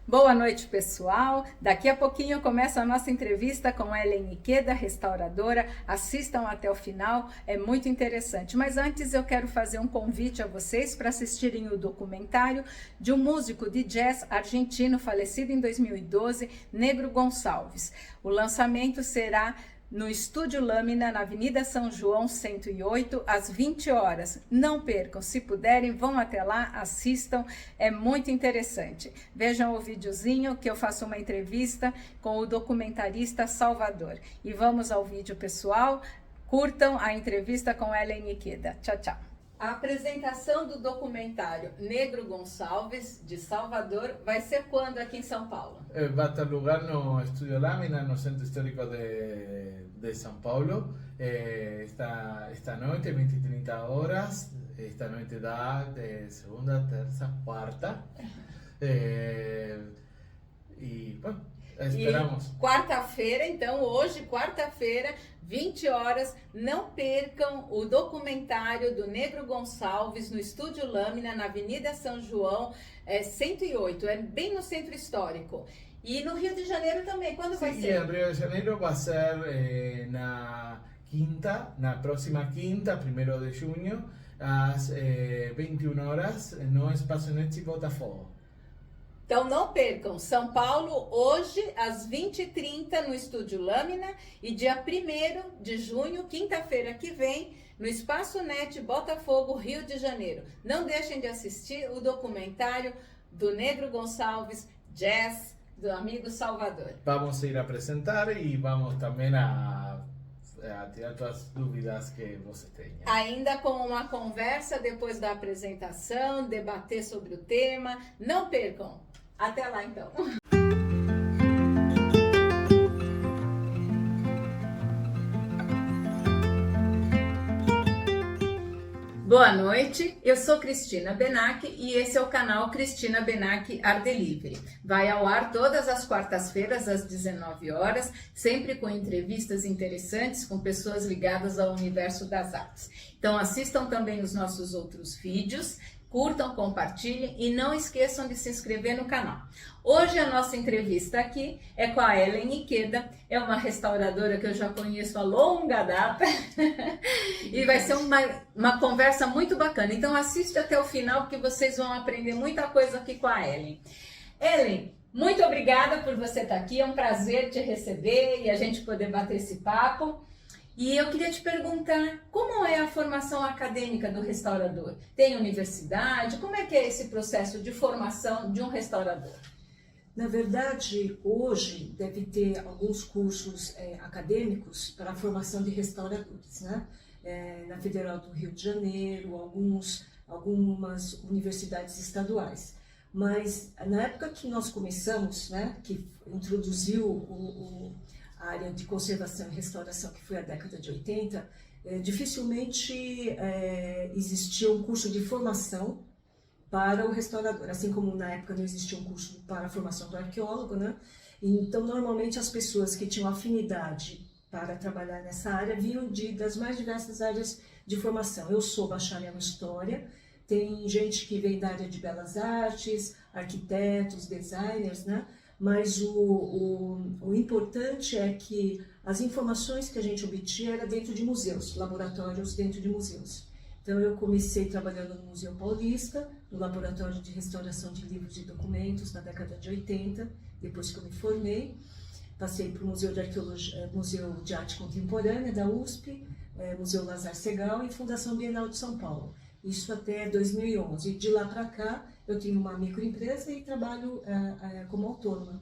Boa noite, pessoal. Daqui a pouquinho começa a nossa entrevista com Ellen Ikeda, restauradora. Assistam até o final, é muito interessante. Mas antes eu quero fazer um convite a vocês para assistirem o documentário de um músico de jazz argentino falecido em 2012, Negro Gonçalves. O lançamento será no Estúdio Lâmina, na Avenida São João 108, às 20 horas. Não percam, se puderem, vão até lá, assistam, é muito interessante. Vejam o videozinho que eu faço uma entrevista com o documentarista Salvador. E vamos ao vídeo, pessoal. Curtam a entrevista com Ellen Ikeda. Tchau, tchau. A apresentação do documentário Negro Gonçalves, de Salvador, vai ser quando aqui em São Paulo? Va a ter lugar no Estudio Lámina, no Centro Histórico de São Paulo, esta noite, 20 y 30 horas. Esta noite dá de segunda, terça, quarta. E, bom, esperamos. Quarta-feira, então, hoje, quarta-feira, 20 horas, não percam o documentário do Negro Gonçalves no Estúdio Lâmina, na Avenida São João, 108, é bem no centro histórico. E no Rio de Janeiro também, quando vai ser? Sim, no Rio de Janeiro vai ser na próxima quinta, 1º de junho, às 21 horas, no Espaço Nete Botafogo. Então não percam, São Paulo, hoje às 20h30 no Estúdio Lâmina e dia 1º de junho, quinta-feira que vem, no Espaço Net Botafogo, Rio de Janeiro. Não deixem de assistir o documentário do Negro Gonçalves, Jazz, do amigo Salvador. Vamos ir apresentar e vamos também a tirar todas as dúvidas que você tenha. Ainda com uma conversa depois da apresentação, debater sobre o tema. Não percam! Até lá, então. Boa noite, eu sou Cristina Benac e esse é o canal Cristina Benac Art Delivery. Vai ao ar todas as quartas-feiras às 19 horas, sempre com entrevistas interessantes com pessoas ligadas ao universo das artes. Então assistam também os nossos outros vídeos, curtam, compartilhem e não esqueçam de se inscrever no canal. Hoje a nossa entrevista aqui é com a Ellen Ikeda, é uma restauradora que eu já conheço há longa data e vai ser uma conversa muito bacana. Então assiste até o final que vocês vão aprender muita coisa aqui com a Ellen. Ellen, muito obrigada por você estar aqui, é um prazer te receber e a gente poder bater esse papo. E eu queria te perguntar, como é a formação acadêmica do restaurador? Tem universidade? Como é que é esse processo de formação de um restaurador? Na verdade, hoje deve ter alguns cursos acadêmicos para a formação de restauradores, né? Na Federal do Rio de Janeiro, algumas universidades estaduais. Mas na época que nós começamos, né, que introduziu a área de conservação e restauração, que foi a década de 80, dificilmente existia um curso de formação para o restaurador, assim como na época não existia um curso para a formação do arqueólogo, né? Então, normalmente as pessoas que tinham afinidade para trabalhar nessa área vinham das mais diversas áreas de formação. Eu sou bacharel em História, tem gente que vem da área de Belas Artes, arquitetos, designers, né? Mas o importante é que as informações que a gente obtinha eram dentro de museus, laboratórios dentro de museus. Então eu comecei trabalhando no Museu Paulista, no Laboratório de Restauração de Livros e Documentos, na década de 80, depois que eu me formei. Passei para o Museu de Arqueologia, Museu de Arte Contemporânea da USP, Museu Lazar Segal e Fundação Bienal de São Paulo. Isso até 2011. De lá para cá, eu tenho uma microempresa e trabalho como autônoma.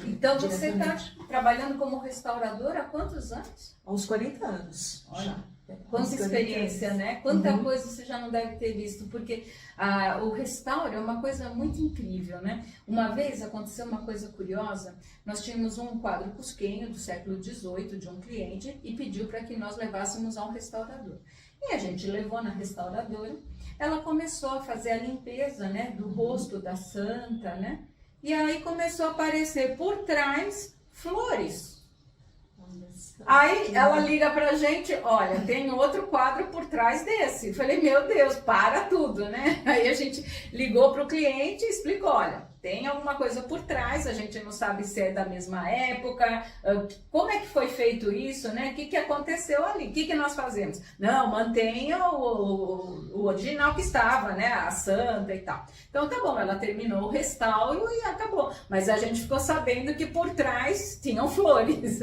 Então você está trabalhando como restauradora há quantos anos? Há uns 40 anos. Olha, quanta experiência, né? Quanta coisa você já não deve ter visto, porque o restauro é uma coisa muito incrível, né? Uma vez aconteceu uma coisa curiosa, nós tínhamos um quadro cusquenho do século XVIII de um cliente e pediu para que nós levássemos a um restaurador. E a gente levou na restauradora, ela começou a fazer a limpeza, né, do rosto da santa, né? E aí começou a aparecer por trás flores. Aí ela liga pra gente, olha, tem outro quadro por trás desse. Eu falei, meu Deus, para tudo, né? Aí a gente ligou pro cliente e explicou, olha, tem alguma coisa por trás, a gente não sabe se é da mesma época, como é que foi feito isso, né? O que aconteceu ali? O que nós fazemos? Não, mantenha o original que estava, né? A santa e tal. Então tá bom, ela terminou o restauro e acabou. Mas a gente ficou sabendo que por trás tinham flores.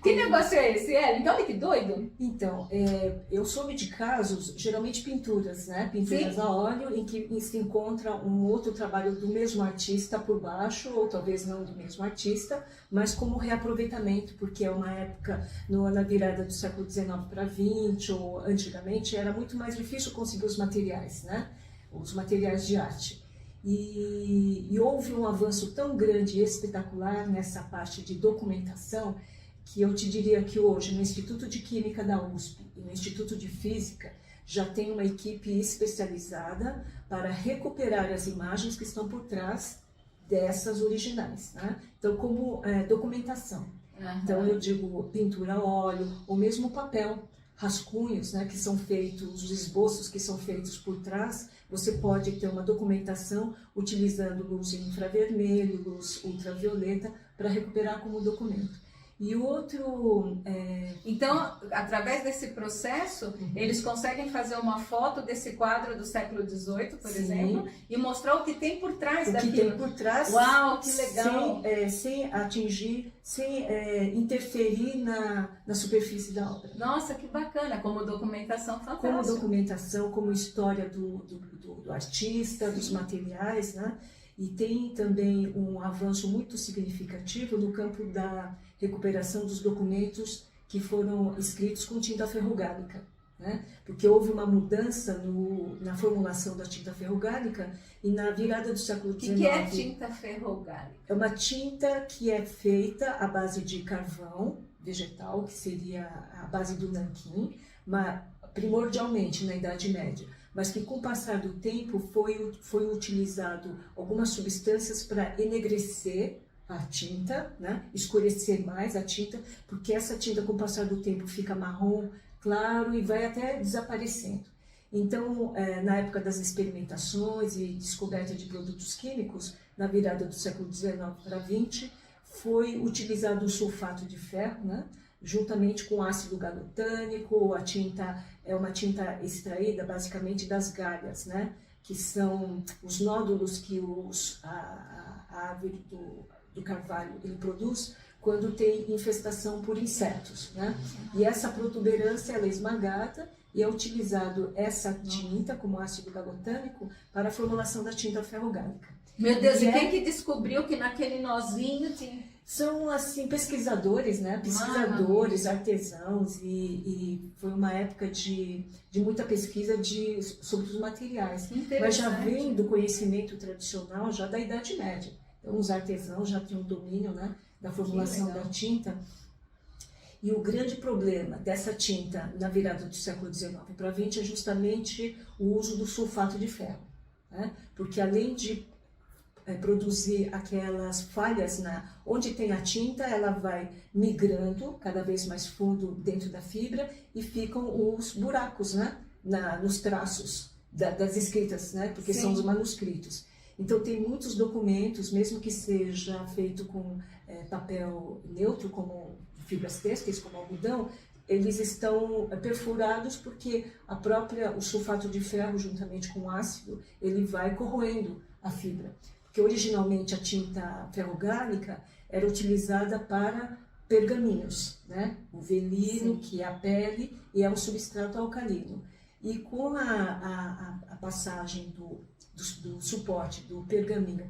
Que negócio é esse, Ellen? Olha que doido. Então, eu soube de casos, geralmente pinturas, né? Pinturas Sim. a óleo, em que se encontra um outro trabalho do mesmo artista por baixo, ou talvez não do mesmo artista, mas como reaproveitamento, porque é uma época, na virada do século XIX para XX, ou antigamente, era muito mais difícil conseguir os materiais, né? Os materiais de arte. E houve um avanço tão grande e espetacular nessa parte de documentação, que eu te diria que hoje, no Instituto de Química da USP e no Instituto de Física, já tem uma equipe especializada para recuperar as imagens que estão por trás dessas originais, né? Então, como documentação. Então, eu digo pintura a óleo, ou mesmo papel, rascunhos, né, que são feitos, os esboços que são feitos por trás, você pode ter uma documentação utilizando luz infravermelho, luz ultravioleta, para recuperar como documento. E outro... Então, através desse processo, eles conseguem fazer uma foto desse quadro do século XVIII, por exemplo, e mostrar o que tem por trás daquilo. O que tem por trás. Uau, que legal! Sem atingir, sem interferir na superfície da obra. Nossa, que bacana! Como documentação fantástica. Como documentação, como história do artista, dos materiais, né? E tem também um avanço muito significativo no campo da recuperação dos documentos que foram escritos com tinta ferrogálica, né? Porque houve uma mudança na formulação da tinta ferrogálica e na virada do século XIX. O que é tinta ferrogálica? É uma tinta que é feita à base de carvão vegetal, que seria a base do nanquim, mas primordialmente na Idade Média, mas que com o passar do tempo foi utilizado algumas substâncias para enegrecer a tinta, né? Escurecer mais a tinta, porque essa tinta com o passar do tempo fica marrom claro e vai até desaparecendo. Então, na época das experimentações e descoberta de produtos químicos, na virada do século XIX para XX, foi utilizado o sulfato de ferro, né? Juntamente com ácido galotânico. A tinta é uma tinta extraída basicamente das galhas, né? Que são os nódulos que a árvore do carvalho ele produz quando tem infestação por insetos, né? E essa protuberância ela é esmagada e é utilizado essa tinta como ácido galotânico para a formulação da tinta ferrogálica. Meu Deus, e quem que descobriu que naquele nozinho tinha... São, assim, pesquisadores, né? Pesquisadores, artesãos, e foi uma época de muita pesquisa sobre os materiais. Mas já vem do conhecimento tradicional, já da Idade Média. Então, os artesãos já tinham domínio, né, da formulação da tinta. E o grande problema dessa tinta na virada do século XIX para XX é justamente o uso do sulfato de ferro, né? Porque além de produzir aquelas falhas onde tem a tinta, ela vai migrando cada vez mais fundo dentro da fibra e ficam os buracos, né, nos traços das escritas, né, porque são os manuscritos. Então tem muitos documentos, mesmo que seja feito com papel neutro, como fibras têxteis, como algodão, eles estão perfurados porque o sulfato de ferro, juntamente com o ácido, ele vai corroendo a fibra. Porque originalmente a tinta ferrogálica era utilizada para pergaminhos, né? O velino, que é a pele, e é um substrato alcalino. E com a passagem do suporte do pergaminho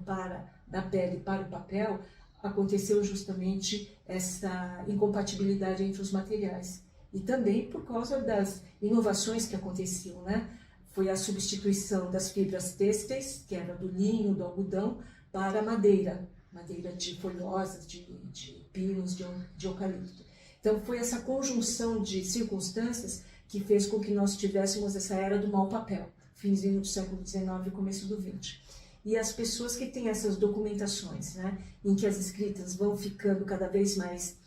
da pele para o papel, aconteceu justamente essa incompatibilidade entre os materiais. E também por causa das inovações que aconteciam, né? Foi a substituição das fibras têxteis, que era do linho, do algodão, para a madeira de folhosas, de pinos, de eucalipto. Então foi essa conjunção de circunstâncias que fez com que nós tivéssemos essa era do mau papel, finzinho do século XIX e começo do XX. E as pessoas que têm essas documentações, né, em que as escritas vão ficando cada vez mais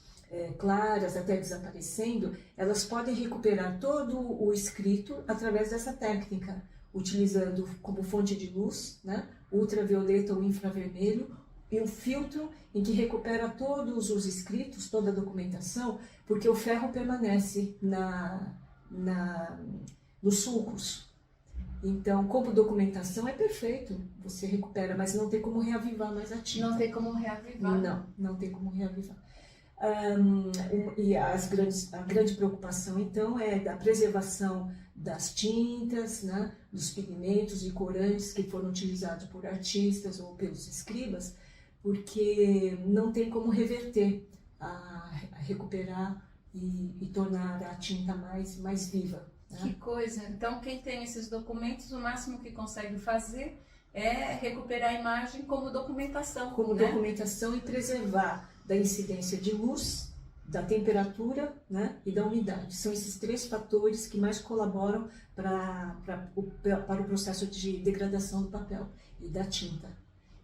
claras, até desaparecendo, elas podem recuperar todo o escrito através dessa técnica, utilizando como fonte de luz, né, ultravioleta ou infravermelho, e um filtro em que recupera todos os escritos, toda a documentação, porque o ferro permanece nos sulcos. Então, como documentação é perfeito, você recupera, mas não tem como reavivar mais a tinta. Não tem como reavivar. Não tem como reavivar. E a grande preocupação, então, é da preservação das tintas, né, dos pigmentos e corantes que foram utilizados por artistas ou pelos escribas, porque não tem como reverter, a recuperar e tornar a tinta mais viva. Né? Que coisa! Então, quem tem esses documentos, o máximo que consegue fazer é recuperar a imagem como documentação. Como né? documentação e preservar da incidência de luz, da temperatura, né, e da umidade. São esses 3 fatores que mais colaboram para o processo de degradação do papel e da tinta.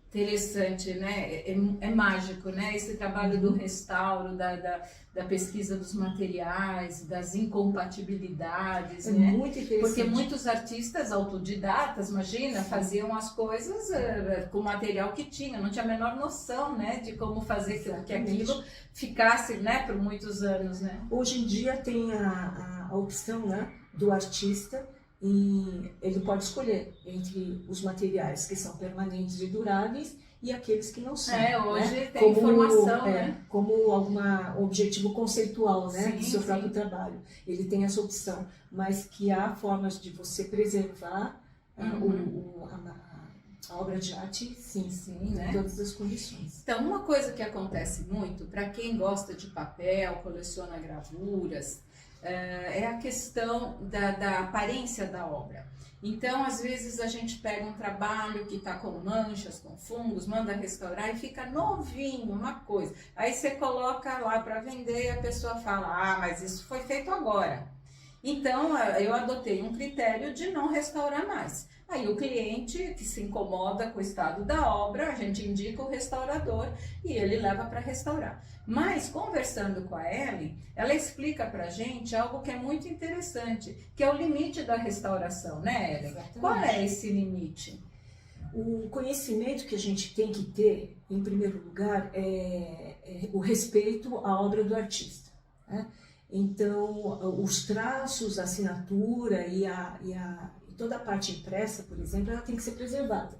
Interessante, né? É mágico, né? Esse trabalho do restauro, da pesquisa dos materiais, das incompatibilidades, né? Muito interessante. Porque muitos artistas autodidatas, imagina, faziam as coisas com o material que tinha, não tinha a menor noção, né? De como fazer que aquilo ficasse, né? Por muitos anos, né? Hoje em dia tem a opção, né, do artista, e ele pode escolher entre os materiais que são permanentes e duráveis e aqueles que não são. Hoje né? tem informação, né? Como algum objetivo conceitual, né, do seu próprio sim. trabalho. Ele tem essa opção, mas que há formas de você preservar a obra de arte, sim, né? em todas as condições. Então, uma coisa que acontece muito, para quem gosta de papel, coleciona gravuras, é a questão da aparência da obra. Então, às vezes a gente pega um trabalho que está com manchas, com fungos, manda restaurar e fica novinho, uma coisa. Aí você coloca lá para vender e a pessoa fala, mas isso foi feito agora. Então, eu adotei um critério de não restaurar mais. Aí o cliente que se incomoda com o estado da obra, a gente indica o restaurador e ele leva para restaurar. Mas, conversando com a Ellen, ela explica para a gente algo que é muito interessante, que é o limite da restauração, né, Ellen? Exatamente. Qual é esse limite? O conhecimento que a gente tem que ter, em primeiro lugar, é o respeito à obra do artista, né? Então, os traços, a assinatura e toda a parte impressa, por exemplo, ela tem que ser preservada.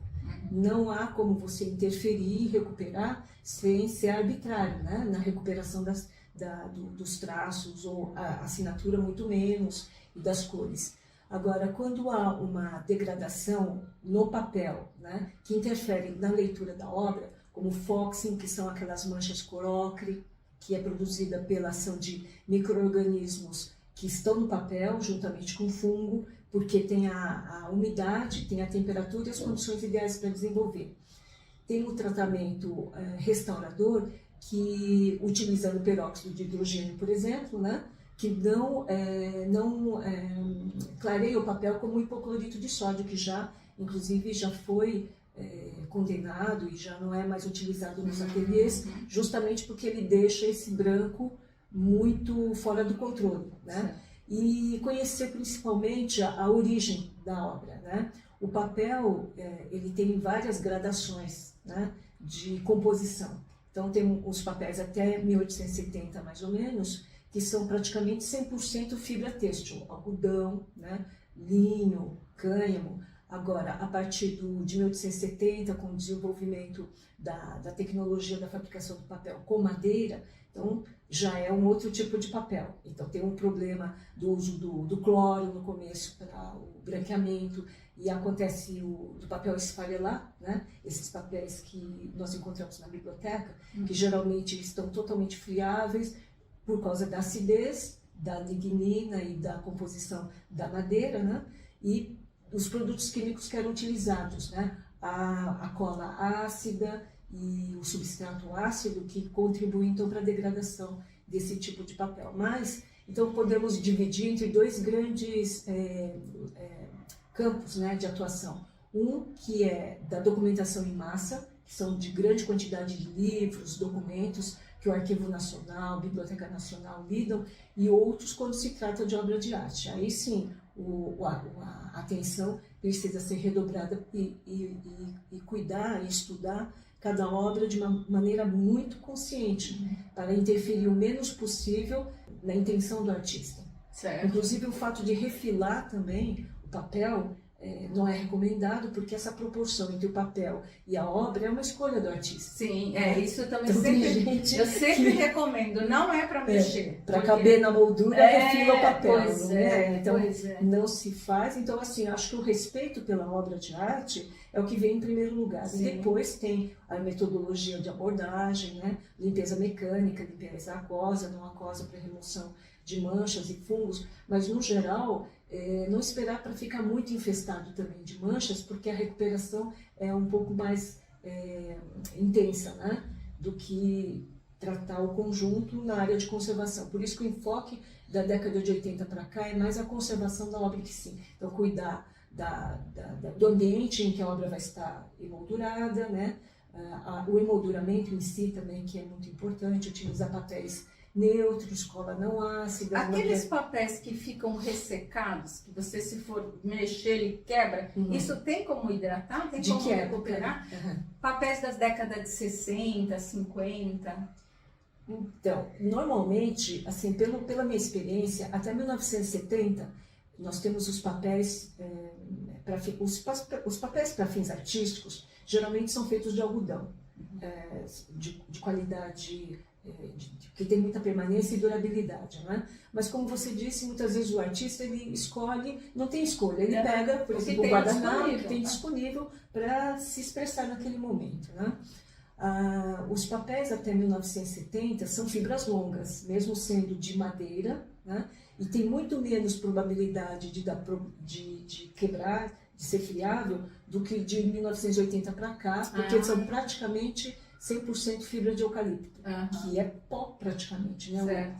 Não há como você interferir e recuperar sem ser arbitrário, né? Na recuperação dos traços, ou a assinatura muito menos, e das cores. Agora, quando há uma degradação no papel, né, que interfere na leitura da obra, como foxing, que são aquelas manchas cor ocre, que é produzida pela ação de micro-organismos que estão no papel, juntamente com o fungo, porque tem a umidade, tem a temperatura e as condições ideais para desenvolver. Tem o tratamento restaurador, que utilizando peróxido de hidrogênio, por exemplo, né, que não clareia o papel como o hipoclorito de sódio, que inclusive já foi condenado e já não é mais utilizado nos ateliês, justamente porque ele deixa esse branco muito fora do controle, né? E conhecer principalmente a origem da obra, né? O papel, ele tem várias gradações, né, de composição. Então tem os papéis até 1870, mais ou menos, que são praticamente 100% fibra têxtil, algodão, né, linho, cânhamo. Agora, a partir de 1870, com o desenvolvimento da tecnologia da fabricação do papel com madeira, então já é um outro tipo de papel. Então tem um problema do uso do cloro no começo para o branqueamento, e acontece do papel esfarelar, né? Esses papéis que nós encontramos na biblioteca, que geralmente estão totalmente friáveis por causa da acidez, da lignina e da composição da madeira, né? E os produtos químicos que eram utilizados, né? A cola ácida e o substrato ácido, que contribuem então para a degradação desse tipo de papel. Mas, então, podemos dividir entre dois grandes campos, né, de atuação. Um que é da documentação em massa, que são de grande quantidade de livros, documentos, que o Arquivo Nacional, Biblioteca Nacional lidam, e outros quando se trata de obra de arte. Aí sim, a atenção precisa ser redobrada e cuidar e estudar cada obra de uma maneira muito consciente, para interferir o menos possível na intenção do artista. Certo. Inclusive o fato de refilar também o papel não é recomendado, porque essa proporção entre o papel e a obra é uma escolha do artista. Sim, isso eu também Então, eu sempre recomendo, não é para mexer. Para caber na moldura, refila o papel. Pois não é? Então, pois é. não se faz. Então, assim, acho que o respeito pela obra de arte é o que vem em primeiro lugar. Sim. E depois tem a metodologia de abordagem, né? Limpeza mecânica, limpeza aquosa, não aquosa para remoção de manchas e fungos, mas no geral, não esperar para ficar muito infestado também de manchas, porque a recuperação é um pouco mais intensa, né? Do que tratar o conjunto na área de conservação. Por isso que o enfoque da década de 80 para cá é mais a conservação da obra que sim. Então, cuidar do ambiente em que a obra vai estar emoldurada, né? O emolduramento em si também, que é muito importante, utilizar papéis neutros, cola não ácida. Aqueles papéis que ficam ressecados, que você se for mexer ele quebra, isso tem como hidratar? Tem como recuperar? Papéis das décadas de 60, 50? Então, normalmente, assim, pela minha experiência, até 1970, nós temos os papéis, os papéis para fins artísticos, geralmente são feitos de algodão, de qualidade, que tem muita permanência e durabilidade, né? Mas como você disse, muitas vezes o artista ele escolhe, não tem escolha, ele pega, por exemplo, o guardanapo que tem disponível para se expressar naquele momento, né? Os papéis até 1970 são fibras longas, mesmo sendo de madeira, né? E tem muito menos probabilidade de quebrar, de ser friável, do que de 1980 para cá, porque são praticamente 100% fibra de eucalipto, que é pó praticamente, né?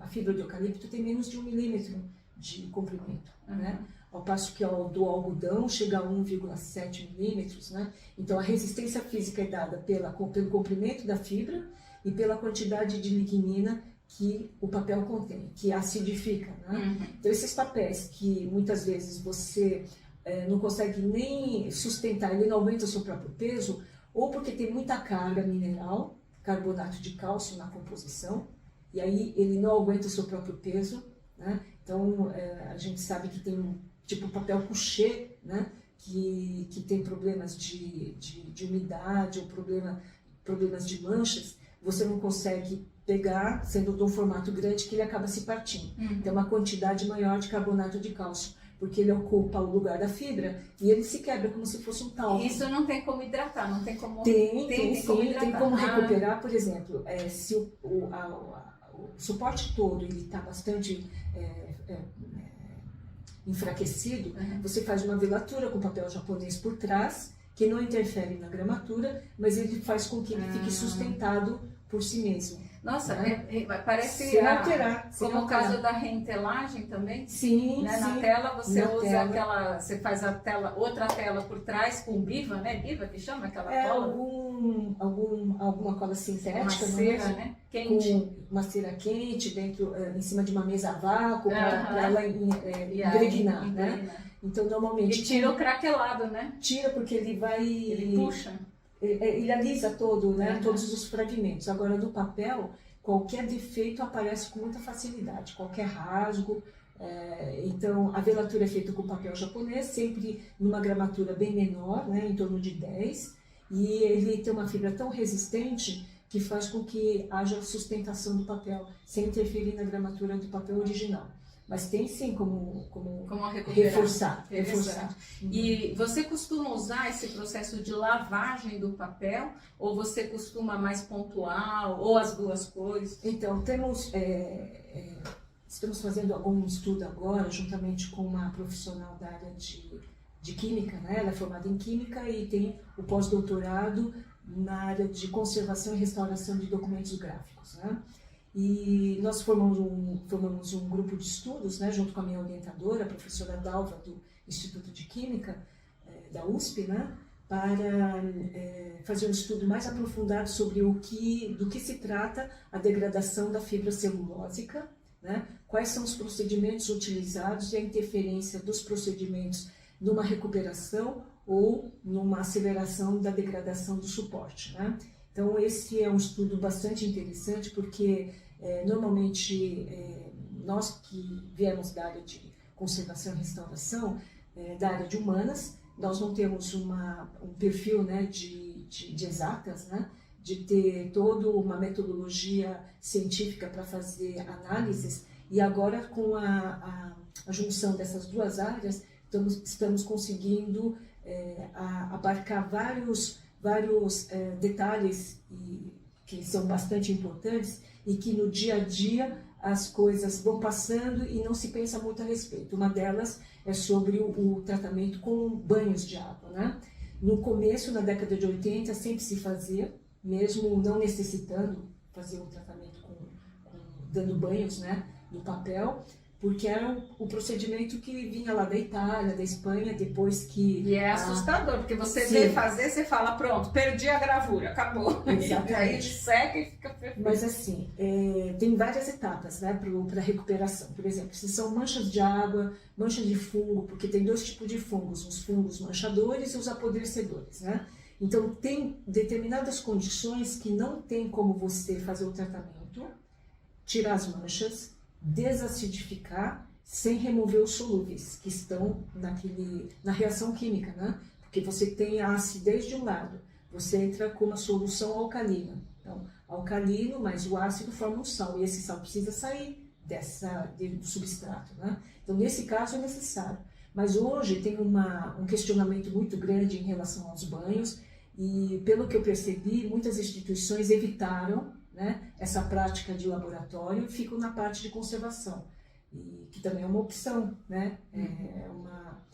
A fibra de eucalipto tem menos de 1 milímetro de comprimento, né? Ao passo que do algodão chega a 1,7 milímetros, né? Então a resistência física é dada pelo comprimento da fibra e pela quantidade de lignina que o papel contém, que acidifica, né? Então esses papéis que muitas vezes você não consegue nem sustentar, ele não aguenta o seu próprio peso, ou porque tem muita carga mineral, carbonato de cálcio na composição, e aí ele não aguenta o seu próprio peso, né? Então a gente sabe que tem tipo papel couché, né? Que tem problemas de umidade ou problemas de manchas, você não consegue pegar, sendo de um formato grande, que ele acaba se partindo. Tem uma quantidade maior de carbonato de cálcio, porque ele ocupa o lugar da fibra e ele se quebra como se fosse um talco. Isso não tem como hidratar, não tem como... Tem como recuperar, por exemplo, se o suporte todo está bastante enfraquecido, você faz uma velatura com papel japonês por trás, que não interfere na gramatura, mas ele faz com que ele fique sustentado por si mesmo. Nossa, parece sem alterar, como o caso da reentelagem também. Sim, né? sim. Na tela você usa aquela, você faz outra tela por trás com biva, né? Biva que chama aquela cola? Alguma cola sintética, uma cera, né? Quente. Com uma cera quente dentro, em cima de uma mesa a vácuo, para ela impregnar, né? Então normalmente. E tira o craquelado, né? Tira porque ele vai. Ele puxa. Ele alisa todo, né? Todos os fragmentos. Agora, no papel, qualquer defeito aparece com muita facilidade, qualquer rasgo. Então, a velatura é feita com papel japonês, sempre numa gramatura bem menor, né? Em torno de 10. E ele tem uma fibra tão resistente que faz com que haja sustentação do papel, sem interferir na gramatura do papel original. Mas tem sim como reforçar. E você costuma usar esse processo de lavagem do papel? Ou você costuma mais pontual? Ou as duas coisas? Então, estamos fazendo algum estudo agora, juntamente com uma profissional da área de química, né? Ela é formada em química e tem o pós-doutorado na área de conservação e restauração de documentos gráficos, né? E nós formamos um grupo de estudos, né, junto com a minha orientadora, a professora Dalva, do Instituto de Química da USP, né, para fazer um estudo mais aprofundado sobre do que se trata a degradação da fibra celulósica, né? Quais são os procedimentos utilizados e a interferência dos procedimentos numa recuperação ou numa aceleração da degradação do suporte, né? Então, esse é um estudo bastante interessante, porque normalmente nós que viemos da área de conservação e restauração, da área de humanas, nós não temos um perfil, né, de exatas, né, de ter toda uma metodologia científica para fazer análises, e agora com a junção dessas duas áreas, estamos conseguindo abarcar vários detalhes que são bastante importantes e que no dia a dia as coisas vão passando e não se pensa muito a respeito. Uma delas é sobre o tratamento com banhos de água, né? No começo, na década de 80, sempre se fazia, mesmo não necessitando fazer o tratamento dando banhos, né, no papel, porque era o procedimento que vinha lá da Itália, da Espanha, depois que... E é assustador, porque você Sim. vê fazer, você fala, pronto, perdi a gravura, acabou. Exatamente. E aí seca e fica perfeito. Mas assim, tem várias etapas, né, para recuperação. Por exemplo, se são manchas de água, manchas de fungo, porque tem dois tipos de fungos, os fungos manchadores e os apodrecedores, né? Então, tem determinadas condições que não tem como você fazer o tratamento, tirar as manchas, desacidificar sem remover os solúveis que estão na reação química, né? Porque você tem a acidez de um lado, você entra com uma solução alcalina. Então, alcalino mais o ácido forma um sal, e esse sal precisa sair do substrato, né? Então, nesse caso é necessário. Mas hoje tem um questionamento muito grande em relação aos banhos, e pelo que eu percebi, muitas instituições evitaram, né, essa prática de laboratório e ficam na parte de conservação, e que também é uma opção, né? É uma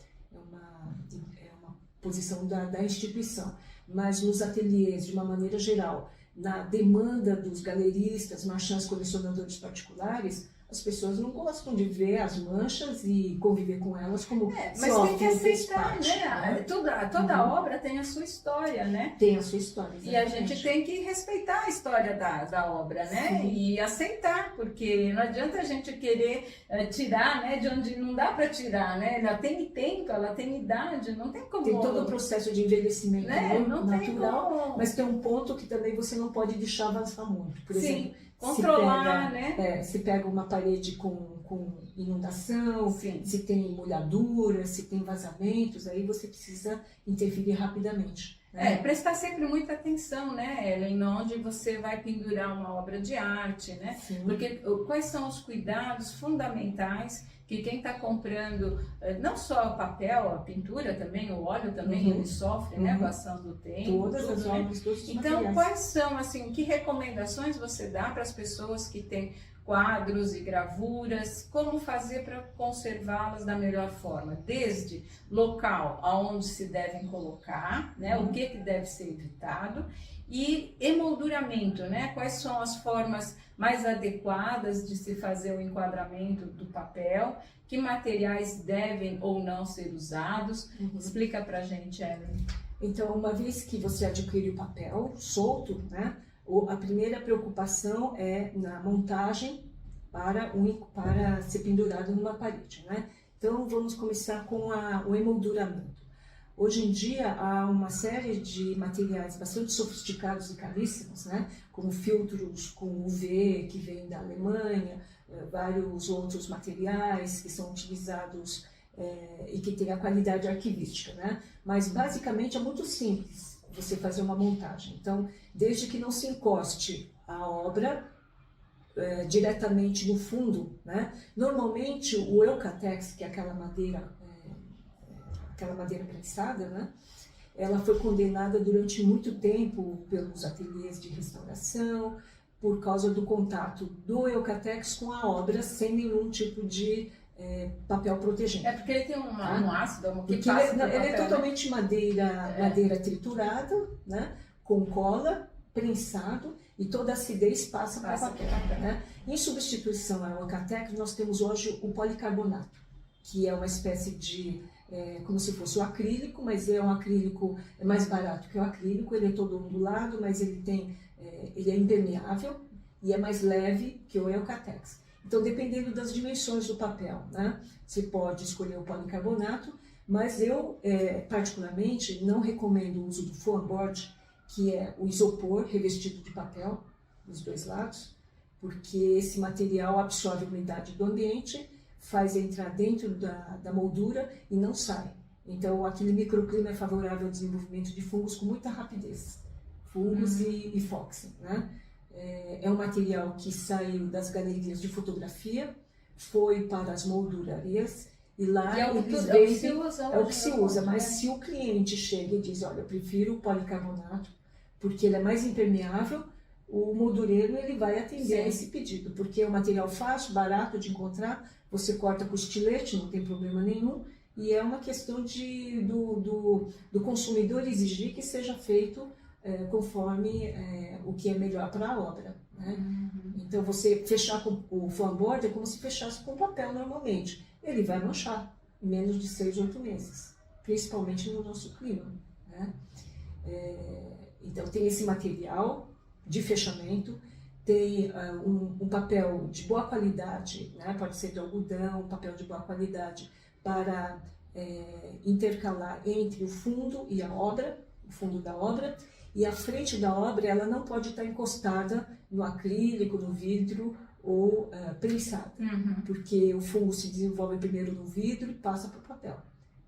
posição da instituição. Mas nos ateliês, de uma maneira geral, na demanda dos galeristas, marchands, colecionadores particulares, as pessoas não gostam de ver as manchas e conviver com elas como mas tem que aceitar, parte, né? Toda obra tem a sua história, né? Tem a sua história, exatamente. E a gente tem que respeitar a história da obra, né? Sim. E aceitar, porque não adianta a gente querer tirar, né, de onde não dá para tirar, né? Ela tem tempo, ela tem idade, não tem como... Tem todo o processo de envelhecimento, né? Não natural, tem como... mas tem um ponto que também você não pode deixar avançar muito. Por exemplo, controlar, né? Se pega uma parede com inundação, Sim. se tem molhadura, se tem vazamentos, aí você precisa interferir rapidamente. Né? Prestar sempre muita atenção, né, Ellen, onde você vai pendurar uma obra de arte, né? Sim. Porque quais são os cuidados fundamentais que quem está comprando, não só o papel, a pintura também, o óleo também, ele sofre, né, com a ação do tempo. Todas as obras, todos os Então, materiais. quais são, assim, que recomendações você dá para as pessoas que têm quadros e gravuras, como fazer para conservá-las da melhor forma? Desde local aonde se devem colocar, né, o que deve ser evitado, e emolduramento, né, quais são as formas mais adequadas de se fazer o enquadramento do papel, que materiais devem ou não ser usados. Explica pra gente, Ellen. Então, uma vez que você adquire o papel solto, né, a primeira preocupação é na montagem para ser pendurado numa parede, né? Então, vamos começar com o emolduramento. Hoje em dia, há uma série de materiais bastante sofisticados e caríssimos, né? Como filtros com UV, que vem da Alemanha, vários outros materiais que são utilizados e que têm a qualidade arquivística, né? Mas, basicamente, é muito simples você fazer uma montagem. Então, desde que não se encoste a obra diretamente no fundo, né? Normalmente, o Eucatex, que é aquela madeira prensada, né? Ela foi condenada durante muito tempo pelos ateliês de restauração, por causa do contato do Eucatex com a obra, sem nenhum tipo de papel protegente. Porque ele tem um ácido que porque passa ele é totalmente madeira triturada, né? Com cola, prensado, e toda a acidez passa para o papel. Né? Em substituição ao Eucatex, nós temos hoje o policarbonato, que é uma espécie de como se fosse o acrílico, mas é um acrílico mais barato que o acrílico, ele é todo ondulado, mas ele é impermeável e é mais leve que o Eucatex. Então, dependendo das dimensões do papel, né? Você pode escolher o policarbonato, mas eu, particularmente, não recomendo o uso do foam board, que é o isopor revestido de papel, dos dois lados, porque esse material absorve a umidade do ambiente, faz entrar dentro da moldura e não sai. Então, aquele microclima é favorável ao desenvolvimento de fungos com muita rapidez. Fungos e fóxia, né? É um material que saiu das galerias de fotografia, foi para as moldurarias e lá eles vendem, é o que se usa, mas se o cliente chega e diz, olha, eu prefiro o policarbonato porque ele é mais impermeável, o moldureiro ele vai atender a esse pedido, porque é um material fácil, barato de encontrar, você corta com estilete, não tem problema nenhum, e é uma questão do consumidor exigir que seja feito conforme o que é melhor para a obra, né? Então, você fechar com o foam board é como se fechasse com papel normalmente. Ele vai manchar em menos de 6 ou 8 meses, principalmente no nosso clima, né? Então, tem esse material de fechamento, tem um papel de boa qualidade, né? Pode ser de algodão, um papel de boa qualidade para intercalar entre o fundo e a obra, o fundo da obra, e a frente da obra ela não pode estar encostada no acrílico, no vidro ou prensada, porque o fungo se desenvolve primeiro no vidro e passa para o papel.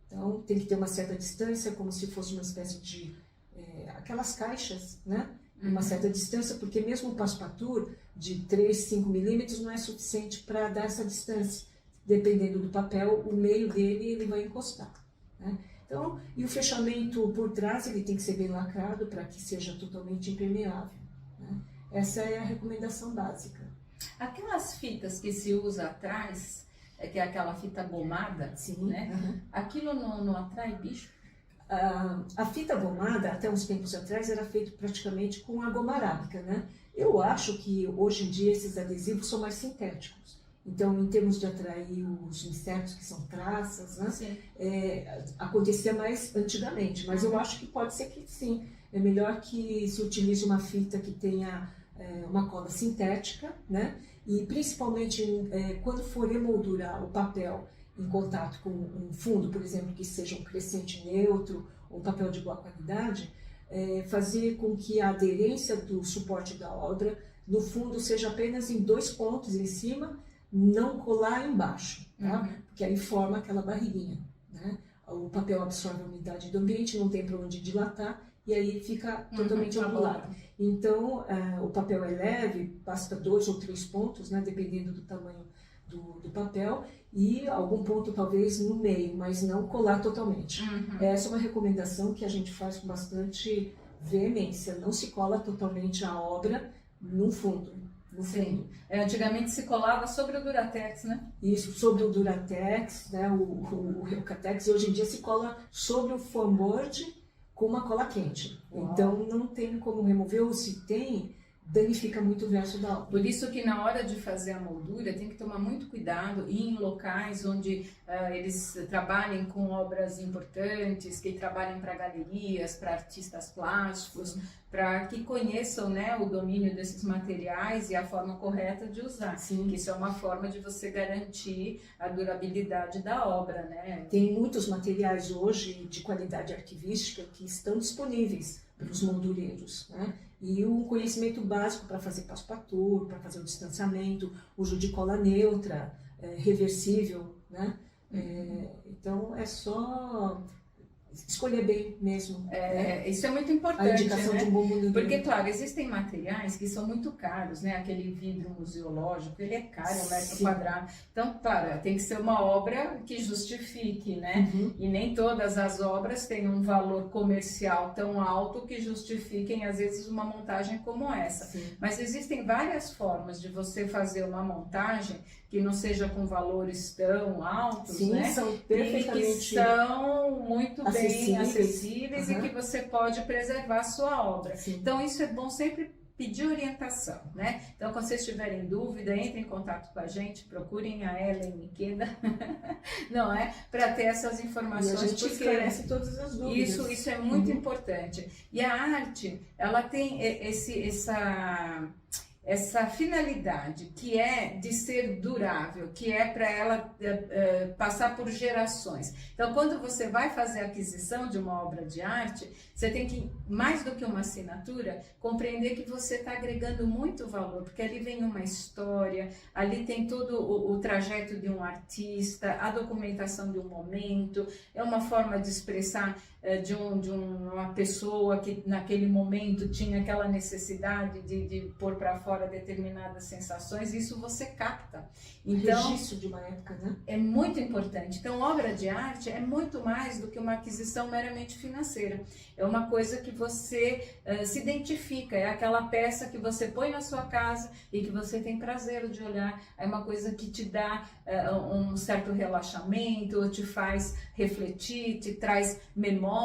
Então tem que ter uma certa distância, como se fosse uma espécie de aquelas caixas, né? Uma certa distância, porque mesmo o passepartout de 3, 5 milímetros não é suficiente para dar essa distância. Dependendo do papel, o meio dele ele vai encostar, né? Então, e o fechamento por trás ele tem que ser bem lacrado para que seja totalmente impermeável, né? Essa é a recomendação básica. Aquelas fitas que se usa atrás, que é aquela fita gomada, Sim, né? Aquilo não atrai bicho? A fita gomada, até uns tempos atrás, era feita praticamente com a goma arábica, né? Eu acho que hoje em dia esses adesivos são mais sintéticos. Então, em termos de atrair os insetos, que são traças, né? Acontecia mais antigamente, mas eu acho que pode ser que sim. É melhor que se utilize uma fita que tenha uma cola sintética, né? E principalmente quando for emoldurar o papel em contato com um fundo, por exemplo, que seja um crescente neutro ou um papel de boa qualidade, fazer com que a aderência do suporte da obra no fundo seja apenas em 2 pontos em cima, não colar embaixo, tá? Porque aí forma aquela barriguinha, né? O papel absorve a umidade do ambiente, não tem para onde dilatar e aí fica totalmente angulado. Então, o papel é leve, basta 2 ou 3 pontos, né? Dependendo do tamanho do papel, e algum ponto talvez no meio, mas não colar totalmente. Essa é uma recomendação que a gente faz com bastante veemência, não se cola totalmente a obra no fundo. Sim. Antigamente se colava sobre o Duratex, né? Isso, sobre o Duratex, né? O Reucatex, e hoje em dia se cola sobre o foam board com uma cola quente. Uau. Então não tem como remover, ou se tem, danifica muito o verso da obra. Por isso que na hora de fazer a moldura tem que tomar muito cuidado e em locais onde eles trabalhem com obras importantes, que trabalhem para galerias, para artistas plásticos, para que conheçam, né, o domínio desses materiais e a forma correta de usar. Sim. Que isso é uma forma de você garantir a durabilidade da obra, né? Tem muitos materiais hoje de qualidade arquivística que estão disponíveis para os moldureiros, né? E um conhecimento básico para fazer passepartout, para fazer o distanciamento, uso de cola neutra, reversível, né? Então é só escolher bem mesmo. Isso é muito importante, a indicação, né? De um bom moldureiro. Porque, claro, existem materiais que são muito caros, né? Aquele vidro museológico, ele é caro, 1 metro quadrado. Então, claro, tem que ser uma obra que justifique, né? E nem todas as obras têm um valor comercial tão alto que justifiquem, às vezes, uma montagem como essa. Sim. Mas existem várias formas de você fazer uma montagem que não seja com valores tão altos, sim, né? São perfeitamente e que são muito bem acessíveis e que você pode preservar a sua obra. Sim. Então isso é bom sempre pedir orientação, né? Então quando vocês tiverem dúvida, entrem em contato com a gente, procurem a Ellen Ikeda, não é? Para ter essas informações. E a gente esclarece todas as dúvidas. Isso é muito importante. E a arte, ela tem essa finalidade que é de ser durável, que é para ela passar por gerações. Então, quando você vai fazer a aquisição de uma obra de arte, você tem que, mais do que uma assinatura, compreender que você está agregando muito valor, porque ali vem uma história, ali tem todo o trajeto de um artista, a documentação de um momento, é uma forma de expressar de uma pessoa que naquele momento tinha aquela necessidade de pôr para fora determinadas sensações, isso você capta. Então, registro de uma época, né? É muito importante. Então, obra de arte é muito mais do que uma aquisição meramente financeira. É uma coisa que você se identifica, é aquela peça que você põe na sua casa e que você tem prazer de olhar. É uma coisa que te dá um certo relaxamento, te faz refletir, te traz memórias.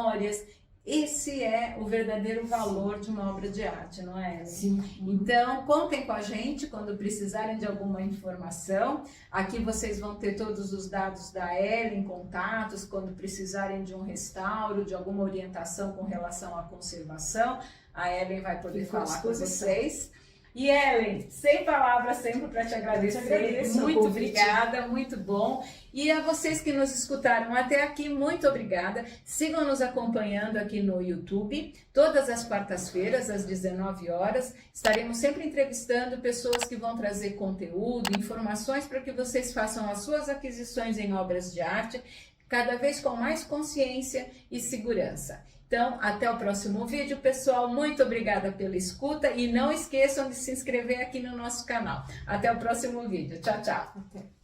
Esse é o verdadeiro valor de uma obra de arte, não é? Sim. Então, contem com a gente quando precisarem de alguma informação. Aqui vocês vão ter todos os dados da Ellen, contatos, quando precisarem de um restauro, de alguma orientação com relação à conservação. A Ellen vai poder falar com vocês. E Ellen, sem palavras sempre para te agradecer, muito obrigada, muito bom. E a vocês que nos escutaram até aqui, muito obrigada. Sigam nos acompanhando aqui no YouTube, todas as quartas-feiras, às 19 horas. Estaremos sempre entrevistando pessoas que vão trazer conteúdo, informações para que vocês façam as suas aquisições em obras de arte, cada vez com mais consciência e segurança. Então, até o próximo vídeo, pessoal. Muito obrigada pela escuta e não esqueçam de se inscrever aqui no nosso canal. Até o próximo vídeo. Tchau, tchau. Até.